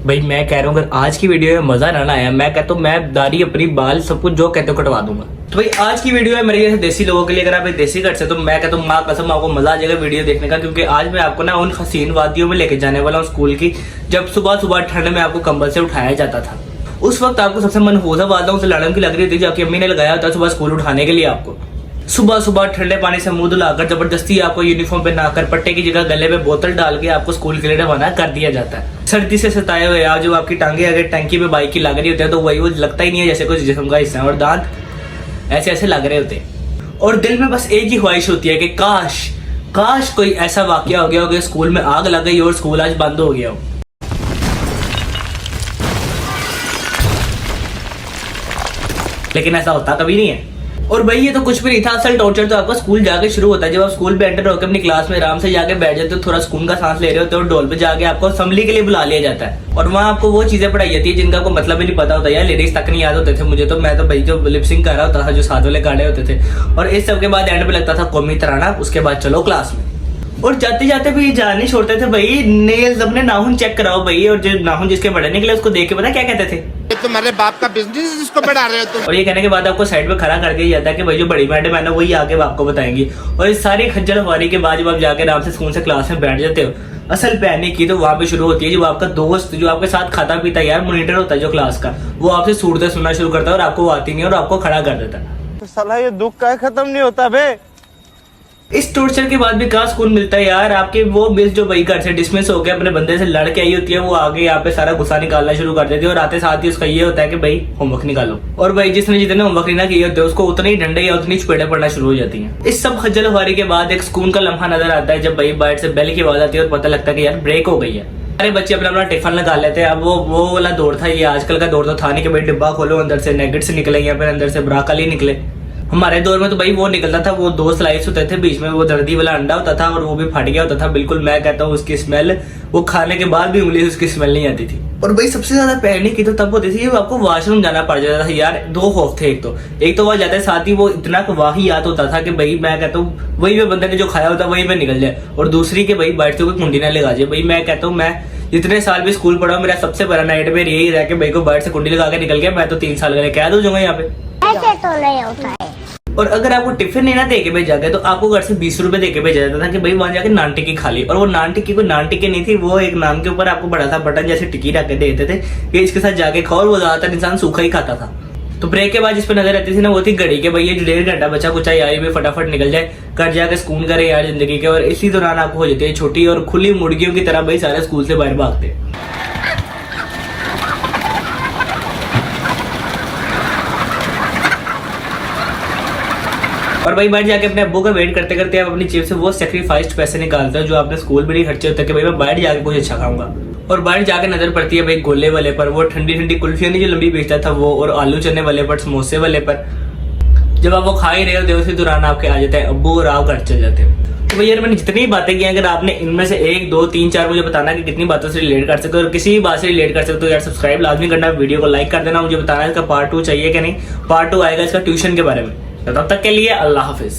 भाई मैं कह रहा हूँ अगर आज की वीडियो में मजा ना आया, मैं कहता हूँ मैं दाढ़ी अपनी बाल सब कुछ जो कहते हो कटवा दूंगा। तो भाई आज की वीडियो है मेरे जैसे देसी लोगों के लिए। अगर आप एक देसी कट से तो मैं कहता हूँ माँ कसम आपको मजा आ जाएगा वीडियो देखने का, क्योंकि आज मैं आपको ना उन हसीन वादियों में लेके जाने वाला हूँ स्कूल की, जब सुबह सुबह ठंड में आपको कंबल से उठाया जाता था। उस वक्त आपको सबसे मनहूसा वादा उसे लड़न की लग रही थी जो आपकी अम्मी ने लगाया होता सुबह स्कूल उठाने के लिए। आपको सुबह सुबह ठंडे पानी से मुंह धुलाकर जबरदस्ती आपको यूनिफॉर्म पे नहाकर पट्टे की जगह गले में बोतल डाल के आपको स्कूल के लिए रवाना कर दिया जाता है। सर्दी से सताए हुए आप जब आपकी टांगे अगर टंकी में बाइक की लग रही होती है तो वही वो लगता ही नहीं है जैसे कुछ जिस्म का हिस्सा है, और दांत ऐसे ऐसे लग रहे होते हैं। और दिल में बस एक ही ख्वाहिश होती है कि काश काश कोई ऐसा वाकया हो गया हो कि स्कूल में आग लग गई और स्कूल आज बंद हो गया हो। लेकिन ऐसा होता कभी नहीं है। और भाई ये तो कुछ भी नहीं था, असल टॉर्चर तो आपका स्कूल जाके शुरू होता है। जब आप स्कूल पे एंटर होकर अपनी क्लास में आराम से जाके बैठ जाते हो, थोड़ा सुकून का सांस ले रहे होते हो, और डोल पे जाके आपको असेंबली के लिए बुला लिया जाता है। और वहाँ आपको वो चीजें पढ़ाई जाती है जिनका आपको मतलब भी नहीं पता होता। यार लिरिक्स तक नहीं याद होते थे मुझे तो, मैं तो भाई जो लिपसिंग कर रहा होता था, जो साथ वाले गाने होते थे। और इस सब के बाद एंड पे लगता था कौमी तराना, उसके बाद चलो क्लास में। और जाते जाते भी जान नहीं छोड़ते थे भाई, नेल्स अपने नाखून चेक कराओ भाई। और जो नाखून जिसके बड़े निकले उसको देख के पता क्या कहते थे, तुम्हारे बाप का बिजनेस जिसको बढ़ा रहे हो तुम। और ये कहने के बाद आपको साइड पे खड़ा कर दिया जाता है कि भाई जो बड़ी मैडम है ना वही आके आपको बताएंगी। और इस सारी खज्जल हवारी के बाद जब आप जाके आराम से स्कूल से क्लास में बैठ जाते हो, असल पहने की तो वहां पे शुरू होती है। जब आपका दोस्त जो आपके साथ खाता पीता यार मॉनिटर होता है जो क्लास का, वो आपसे सूरतें सुनना शुरू करता है और आपको आती नहीं और आपको खड़ा कर देता है। तो साला ये दुख का खत्म नहीं होता बे। इस टॉर्चर के बाद भी कहाँ सुकून मिलता है यार। आपके वो मिस जो भाई घर से डिसमिस होकर अपने बंदे से लड़ के आई होती है, वो आगे यहाँ पे सारा गुस्सा निकालना शुरू कर देती है। और आते साथ ही उसका ये होता है कि भाई होमवर्क निकालो। और भाई जिसने जितने होमवर्क ना किए होते हैं उसको उतने ही डंडे या उतनी चपेटें पड़ना शुरू हो जाती हैं। इस सब खज्जल खुआरी के बाद एक सुकून का लम्हा नजर आता है जब भाई बाहर से बेल की आवाज आती है और पता लगता है कि यार ब्रेक हो गई है। सारे बच्चे अपना अपना टिफिन लगा लेते हैं। अब वो वाला दौर था, ये आजकल का दौर तो था नहीं कि भाई डिब्बा खोलो अंदर से नेगेट्स निकले या फिर अंदर से ब्राकली निकले। हमारे दौर में तो भाई वो निकलता था, वो 2 स्लाइस होते थे, बीच में वो दर्दी वाला अंडा होता था और वो भी फट गया होता था बिल्कुल। मैं कहता हूँ उसकी स्मेल, वो खाने के बाद भी उंगली से उसकी स्मेल नहीं आती थी। और भाई सबसे ज्यादा पहले की तो तब होती थी आपको वॉशरूम जाना पड़ जाता था यार। 2 खौफ थे, एक तो वह जाते साथ ही वो इतना वाहियात होता था कि भाई मैं कहता हूँ वही में बंदे ने जो खाया होता वही में निकल जाए, और दूसरी के भाई बैठते हुए कुंडी ना लगा जाए। भाई मैं कहता हूँ मैं जितने साल भी स्कूल पढ़ा मेरा सबसे बड़ा नाइटमेयर यही रहा कि भाई को बैठ से कुंडी लगा के निकल गया, मैं तो 3 साल के कैद हो जाऊंगा यहाँ पे। ऐसे तो नहीं होता है। और अगर आपको टिफिन नहीं ना दे के भेजा गया तो आपको घर से 20 रुपए दे के भेजा जाता था कि भाई वहां जाके नान टिक्की खा ली। और वो नान टिक्की कोई नान टिक्की नहीं थी, वो एक नान के ऊपर आपको बड़ा सा बटन जैसे टिक्की रख के देते थे कि इसके साथ जाके खाओ। और वो ज्यादातर इंसान सूखा ही खाता था। तो ब्रेक के बाद जिस पर नजर रहती थी ना वो थी घड़ी के भाई ये 1.5 घंटा बचा कुछ यार भी फटाफट निकल जाए, कर जाके सुकून करे यार जिंदगी के। और इसी दौरान आपको हो जाती है छोटी और खुली मुर्गियों की तरह भाई सारे स्कूल से बाहर भागते। और भाई बाहर जाके अपने अब्बू का वेट करते करते आप अपनी जेब से वो सेक्रीफाइस्ड पैसे निकालते हो जो आपने स्कूल में नहीं खर्चे होते कि भाई मैं बाहर जाके कुछ अच्छा खाऊंगा। और बाहर जाके नजर पड़ती है भाई गोले वाले पर, वो ठंडी ठंडी कुल्फियां नहीं जो लंबी बेचता था वो, और आलू चने वाले पर, समोसे वाले पर। जब आप वो खा ही रहे होते उसी दौरान आपके आ जाता है अब्बू और आप घर चल जाते हो। तो भैया मैंने जितनी बातें की अगर आपने इनमें से 1, 2, 3, 4 मुझे बताना कि कितनी बातों से रिलेट कर सकते हो और किसी भी बात से रिलेट कर सकते हो यार सब्सक्राइब लाजमी करना, वीडियो को लाइक कर देना, मुझे बताना इसका पार्ट 2 चाहिए कि नहीं। पार्ट 2 आएगा इसका ट्यूशन के बारे में। तब तक के लिए अल्लाह हाफिज।